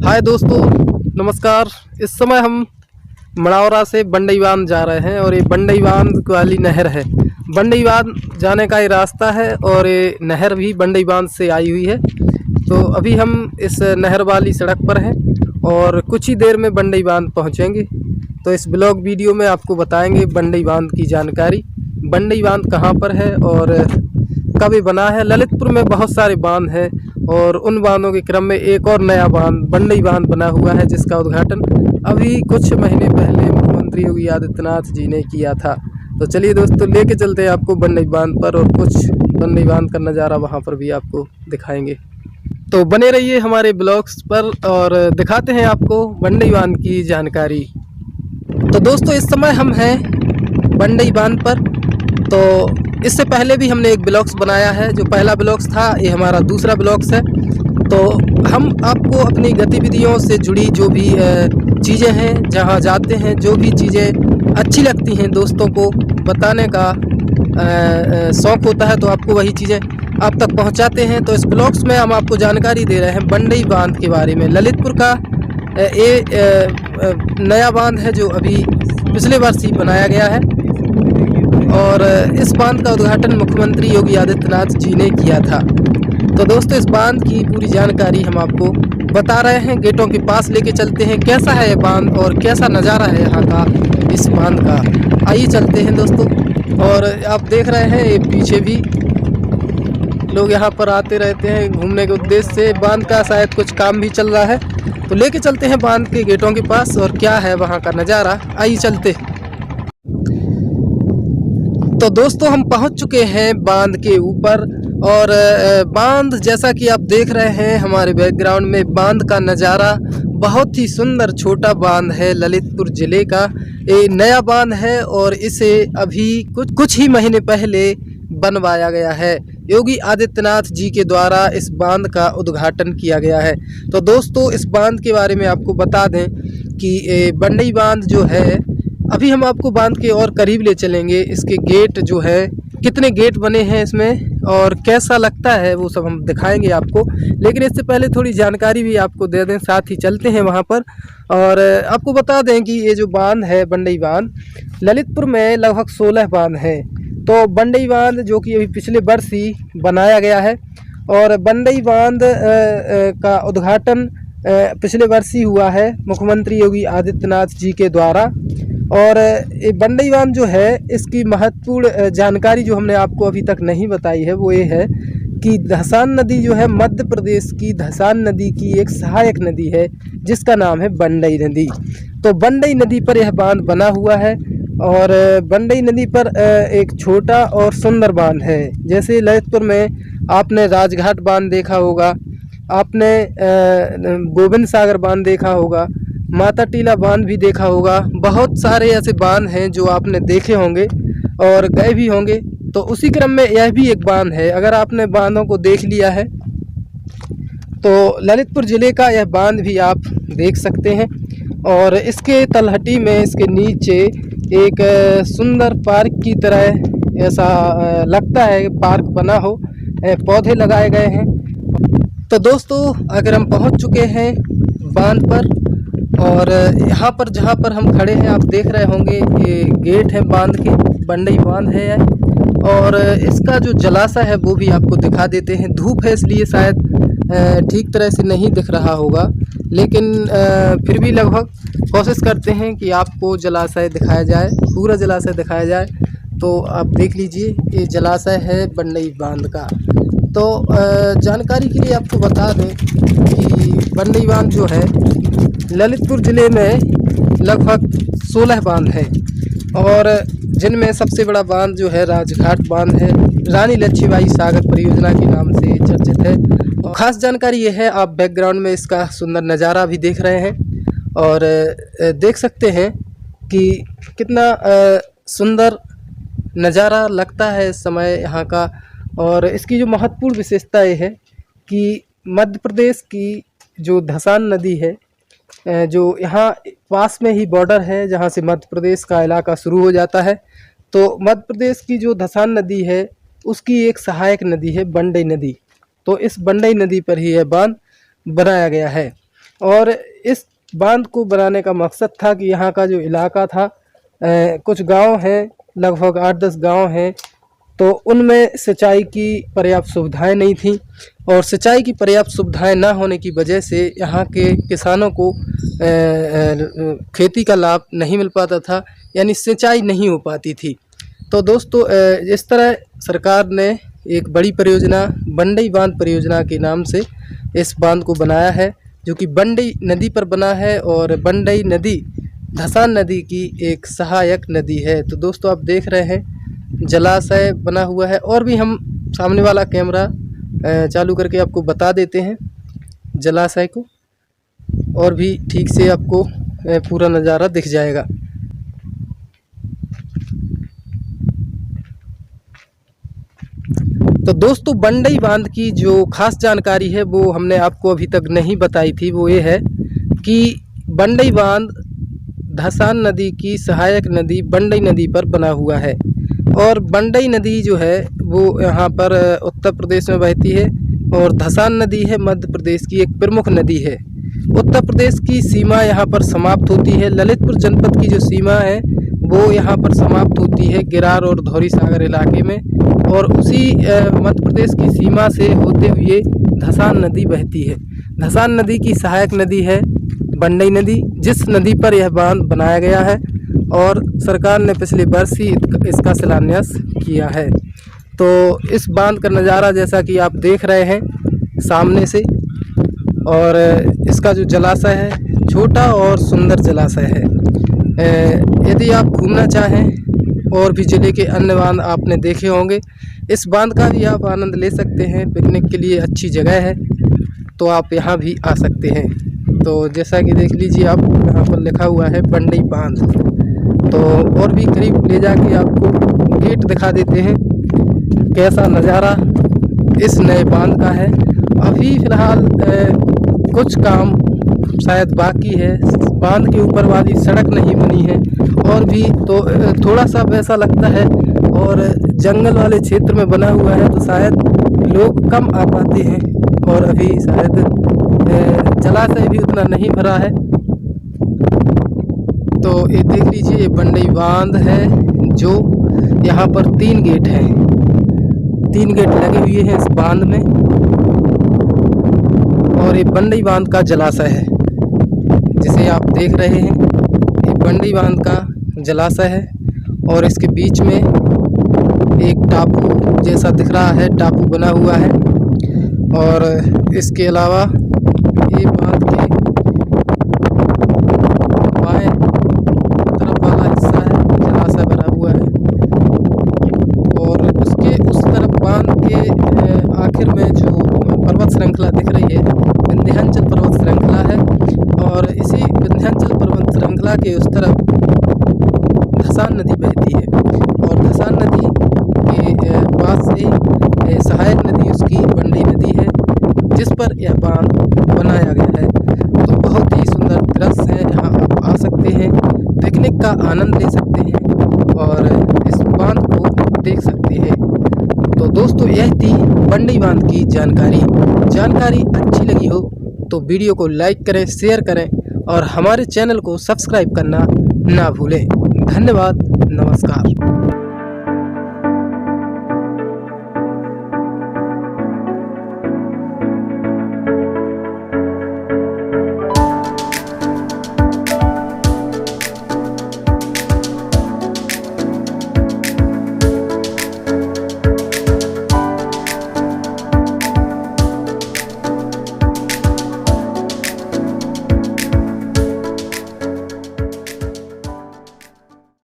हाय दोस्तों, नमस्कार। इस समय हम मड़ौरा से बंडई बांध जा रहे हैं और ये बंडई बांध वाली नहर है। बंडई बांध जाने का ये रास्ता है और ये नहर भी बंडई बांध से आई हुई है। तो अभी हम इस नहर वाली सड़क पर हैं और कुछ ही देर में बंडई बांध पहुंचेंगे। तो इस ब्लॉग वीडियो में आपको बताएंगे बंडई बांध की जानकारी। बंडई बांध कहाँ पर है और कब ये बना है। ललितपुर में बहुत सारे बांध हैं और उन बांधों के क्रम में एक और नया बांध बंडई बांध बना हुआ है, जिसका उद्घाटन अभी कुछ महीने पहले मुख्यमंत्री योगी आदित्यनाथ जी ने किया था। तो चलिए दोस्तों, लेके चलते हैं आपको बंडई बांध पर और कुछ बंडई बांध का नज़ारा वहाँ पर भी आपको दिखाएंगे। तो बने रहिए हमारे ब्लॉग्स पर और दिखाते हैं आपको बंडई बांध की जानकारी। तो दोस्तों, इस समय हम हैं बंडई बांध पर। तो इससे पहले भी हमने एक ब्लॉग्स बनाया है। जो पहला ब्लॉग्स था, ये हमारा दूसरा ब्लॉग्स है। तो हम आपको अपनी गतिविधियों से जुड़ी जो भी चीज़ें हैं, जहाँ जाते हैं, जो भी चीज़ें अच्छी लगती हैं दोस्तों को बताने का शौक़ होता है, तो आपको वही चीज़ें आप तक पहुंचाते हैं। तो इस ब्लॉग्स में हम आपको जानकारी दे रहे हैं बंडई बांध के बारे में। ललितपुर का ये नया बांध है जो अभी पिछले वर्ष ही बनाया गया है और इस बांध का उद्घाटन मुख्यमंत्री योगी आदित्यनाथ जी ने किया था। तो दोस्तों, इस बांध की पूरी जानकारी हम आपको बता रहे हैं। गेटों के पास लेके चलते हैं, कैसा है ये बांध और कैसा नज़ारा है यहाँ का इस बांध का। आइए चलते हैं दोस्तों। और आप देख रहे हैं ये पीछे भी लोग यहाँ पर आते रहते हैं घूमने के उद्देश्य से। बांध का शायद कुछ काम भी चल रहा है, तो लेके चलते हैं बांध के गेटों के पास और क्या है वहाँ का नज़ारा। आइए चलते। तो दोस्तों, हम पहुंच चुके हैं बांध के ऊपर और बांध जैसा कि आप देख रहे हैं हमारे बैकग्राउंड में, बांध का नज़ारा बहुत ही सुंदर छोटा बांध है। ललितपुर ज़िले का ये नया बांध है और इसे अभी कुछ ही महीने पहले बनवाया गया है। योगी आदित्यनाथ जी के द्वारा इस बांध का उद्घाटन किया गया है। तो दोस्तों, इस बांध के बारे में आपको बता दें कि बंडई बांध जो है, अभी हम आपको बांध के और करीब ले चलेंगे। इसके गेट जो है, कितने गेट बने हैं इसमें और कैसा लगता है, वो सब हम दिखाएंगे आपको। लेकिन इससे पहले थोड़ी जानकारी भी आपको दे दें, साथ ही चलते हैं वहाँ पर और आपको बता दें कि ये जो बांध है बंडई बांध, ललितपुर में लगभग 16 बांध हैं। तो बंडई बांध जो कि अभी पिछले वर्ष ही बनाया गया है और बंडई बांध का उद्घाटन पिछले वर्ष ही हुआ है मुख्यमंत्री योगी आदित्यनाथ जी के द्वारा। और ये बंडई बांध जो है, इसकी महत्वपूर्ण जानकारी जो हमने आपको अभी तक नहीं बताई है वो ये है कि धसान नदी जो है, मध्य प्रदेश की धसान नदी की एक सहायक नदी है जिसका नाम है बंडई नदी। तो बंडई नदी पर यह बांध बना हुआ है और बंडई नदी पर एक छोटा और सुंदर बांध है। जैसे ललितपुर में आपने राजघाट बांध देखा होगा, आपने गोविंद सागर बांध देखा होगा, माता टीला बांध भी देखा होगा। बहुत सारे ऐसे बांध हैं जो आपने देखे होंगे और गए भी होंगे। तो उसी क्रम में यह भी एक बांध है। अगर आपने बांधों को देख लिया है तो ललितपुर ज़िले का यह बांध भी आप देख सकते हैं। और इसके तलहटी में, इसके नीचे एक सुंदर पार्क की तरह ऐसा लगता है, पार्क बना हो, पौधे लगाए गए हैं। तो दोस्तों, अगर हम पहुंच चुके हैं बांध पर और यहाँ पर जहाँ पर हम खड़े हैं, आप देख रहे होंगे ये गेट है बांध के, बंडई बांध है यह। और इसका जो जलाशय है वो भी आपको दिखा देते हैं। धूप है इसलिए शायद ठीक तरह से नहीं दिख रहा होगा, लेकिन फिर भी लगभग कोशिश करते हैं कि आपको जलाशय दिखाया जाए, पूरा जलाशय दिखाया जाए। तो आप देख लीजिए, ये जलाशय है बंडई बांध का। तो जानकारी के लिए आपको बता दें कि बंडई बांध जो है, ललितपुर ज़िले में लगभग 16 बांध हैं और जिनमें सबसे बड़ा बांध जो है राजघाट बांध है, रानी लक्ष्मीबाई सागर परियोजना के नाम से चर्चित है। और ख़ास जानकारी ये है, आप बैकग्राउंड में इसका सुंदर नज़ारा भी देख रहे हैं और देख सकते हैं कि कितना सुंदर नज़ारा लगता है इस समय यहाँ का। और इसकी जो महत्वपूर्ण विशेषता ये है कि मध्य प्रदेश की जो धसान नदी है, जो यहाँ पास में ही बॉर्डर है जहाँ से मध्य प्रदेश का इलाका शुरू हो जाता है, तो मध्य प्रदेश की जो धसान नदी है उसकी एक सहायक नदी है बंडई नदी। तो इस बंडई नदी पर ही यह बांध बनाया गया है। और इस बांध को बनाने का मकसद था कि यहाँ का जो इलाका था, कुछ गांव हैं, लगभग 8-10 गांव हैं, तो उनमें सिंचाई की पर्याप्त सुविधाएं नहीं थीं और सिंचाई की पर्याप्त सुविधाएं ना होने की वजह से यहाँ के किसानों को खेती का लाभ नहीं मिल पाता था, यानी सिंचाई नहीं हो पाती थी। तो दोस्तों इस तरह सरकार ने एक बड़ी परियोजना बंडई बांध परियोजना के नाम से इस बांध को बनाया है, जो कि बंडई नदी पर बना है और बंडई नदी धसान नदी की एक सहायक नदी है। तो दोस्तों आप देख रहे हैं जलाशय बना हुआ है, और भी हम सामने वाला कैमरा चालू करके आपको बता देते हैं जलाशय को, और भी ठीक से आपको पूरा नज़ारा दिख जाएगा। तो दोस्तों बंडई बांध की जो खास जानकारी है वो हमने आपको अभी तक नहीं बताई थी, वो ये है कि बंडई बांध धसान नदी की सहायक नदी बंडई नदी पर बना हुआ है। और बंडई नदी जो है वो यहाँ पर उत्तर प्रदेश में बहती है, और धसान नदी है मध्य प्रदेश की एक प्रमुख नदी है। उत्तर प्रदेश की सीमा यहाँ पर समाप्त होती है, ललितपुर जनपद की जो सीमा है वो यहाँ पर समाप्त होती है गिरार और धौरी सागर इलाके में, और उसी मध्य प्रदेश की सीमा से होते हुए धसान नदी बहती है। धसान नदी की सहायक नदी है बंडई नदी, जिस नदी पर यह बांध बनाया गया है, और सरकार ने पिछले वर्ष ही इसका शिलान्यास किया है। तो इस बांध का नज़ारा जैसा कि आप देख रहे हैं सामने से, और इसका जो जलाशय है छोटा और सुंदर जलाशय है। यदि आप घूमना चाहें और भी ज़िले के अन्य बांध आपने देखे होंगे, इस बांध का भी आप आनंद ले सकते हैं। पिकनिक के लिए अच्छी जगह है, तो आप यहाँ भी आ सकते हैं। तो जैसा कि देख लीजिए आप, यहाँ पर लिखा हुआ है बंडई बांध। तो और भी करीब ले जाके आपको गेट दिखा देते हैं कैसा नज़ारा इस नए बांध का है। अभी फ़िलहाल कुछ काम शायद बाकी है, बांध के ऊपर वाली सड़क नहीं बनी है, और भी तो थोड़ा सा वैसा लगता है, और जंगल वाले क्षेत्र में बना हुआ है तो शायद लोग कम आ पाते हैं, और अभी शायद जलाशय भी उतना नहीं भरा है। तो ये देख लीजिए ये बंडई बांध है, जो यहाँ पर 3 गेट हैं, 3 गेट लगे हुए हैं इस बांध में, और ये बंडई बांध का जलाशय है जिसे आप देख रहे हैं। ये बंडई बांध का जलाशय है, और इसके बीच में एक टापू जैसा दिख रहा है, टापू बना हुआ है। और इसके अलावा ये बांध के बाएं तरफ वाला हिस्सा है, जलाशय बना हुआ है, और उसके उस तरफ बांध के आखिर में जो पर्वत श्रृंखला दिख रही है विंध्याचल पर्वत श्रृंखला है, और इसी विंध्याचल पर्वत श्रृंखला के उस तरफ धसान नदी बहती है, और धसान नदी के पास से सहायक नदी उसकी बंडई नदी है, जिस पर यह बांध बनाया गया है। तो बहुत ही सुंदर दृश्य है, यहाँ आप आ सकते हैं, पिकनिक का आनंद ले सकते हैं और इस बांध को देख सकते हैं। तो दोस्तों यह थी बंडई बांध की जानकारी अच्छी लगी हो तो वीडियो को लाइक करें, शेयर करें, और हमारे चैनल को सब्सक्राइब करना ना भूलें। धन्यवाद, नमस्कार।